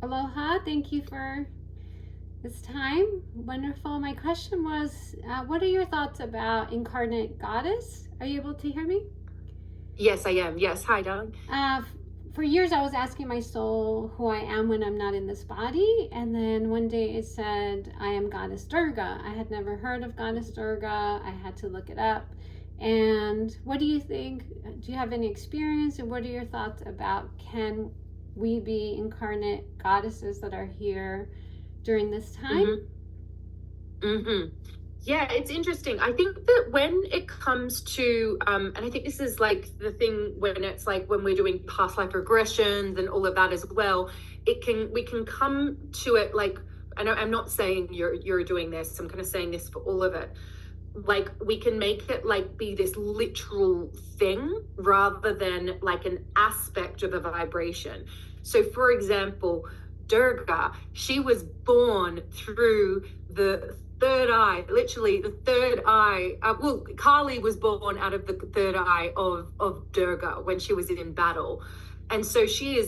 Aloha. Thank you for this time. Wonderful. My question was, what are your thoughts about incarnate goddess? Are you able to hear me? Yes, I am. Yes. Hi, darling. Uh, for years, I was asking my soul who I am when I'm not in this body. And then one day it said, I am Goddess Durga. I had never heard of Goddess Durga. I had to look it up. And what do you think? Do you have any experience? And what are your thoughts about, can we be incarnate goddesses that are here during this time? Mm-hmm. Yeah, it's interesting. I think that when it comes to, and I think this is like the thing when it's like when we're doing past life regressions and all of that as well, we can come to it like, I'm not saying you're doing this. I'm kind of saying this for all of it. Like we can make it like be this literal thing rather than like an aspect of a vibration. So, for example, Durga, she was born through the third eye, literally the third eye. Well, Kali was born out of the third eye of Durga when she was in battle. And so she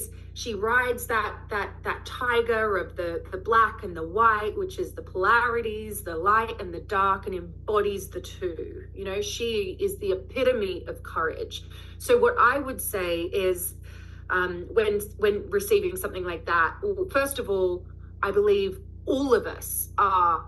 rides that tiger of the black and the white, which is the polarities, the light and the dark, and embodies the two. You know, she is the epitome of courage. So what I would say is, when receiving something like that, well, first of all, I believe all of us are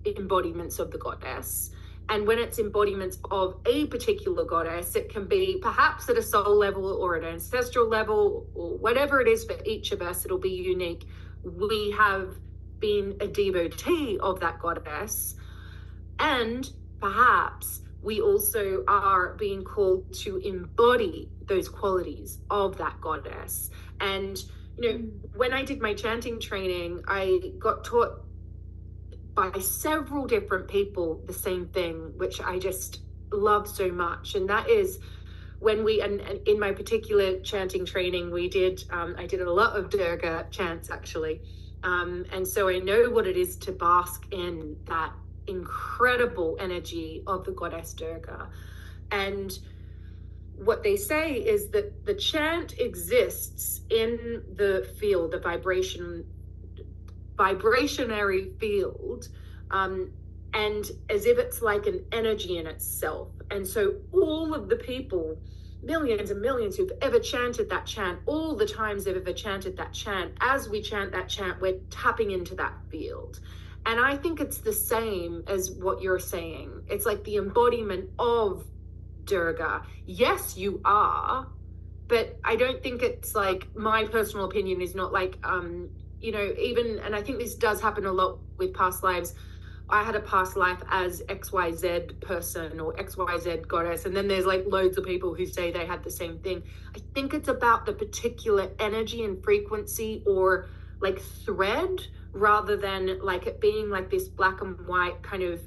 embodiments of the goddess. And when it's embodiments of a particular goddess, it can be perhaps at a soul level or an ancestral level or whatever it is for each of us, it'll be unique. We have been a devotee of that goddess, and perhaps we also are being called to embody those qualities of that goddess. And, you know, when I did my chanting training, I got taught by several different people the same thing, which I just love so much. And that is when and in my particular chanting training, I did a lot of Durga chants actually. And so I know what it is to bask in that incredible energy of the goddess Durga. And what they say is that the chant exists in the field, the vibrationary field, and as if it's like an energy in itself. And so all of the people, millions and millions who've ever chanted that chant, all the times they've ever chanted that chant, as we chant that chant, we're tapping into that field. And I think it's the same as what you're saying. It's like the embodiment of Durga. Yes, you are, but I don't think it's like, my personal opinion is not like, you know, even, and I think this does happen a lot with past lives. I had a past life as XYZ person or XYZ goddess. And then there's like loads of people who say they had the same thing. I think it's about the particular energy and frequency or like thread rather than like it being like this black and white kind of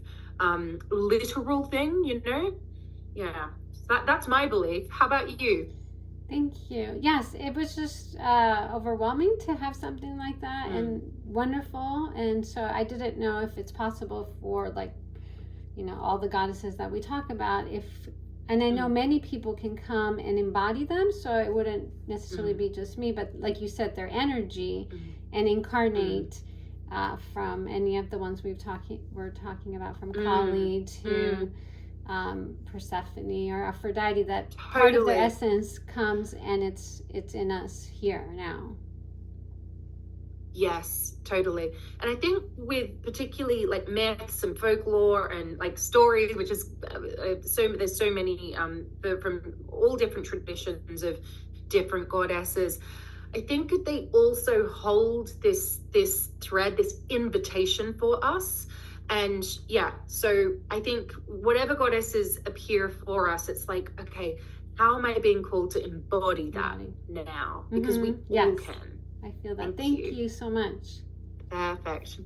literal thing, you know? Yeah, that's my belief. How about you? Thank you. Yes, it was just overwhelming to have something like that and wonderful. And so I didn't know if it's possible for, like, you know, all the goddesses that we talk about, and I know many people can come and embody them, so it wouldn't necessarily be just me, but like you said, their energy and incarnate from any of the ones we're talking about, from Kali to Persephone or Aphrodite, that part of the essence comes and it's in us here now. Yes, totally. And I think with particularly like myths and folklore and like stories, which is there's so many from all different traditions of different goddesses. I think that they also hold this thread, this invitation for us. And yeah, so I think whatever goddesses appear for us, it's like, okay, how am I being called to embody that now? Because we all can. I feel that. Thank you so much. Perfect.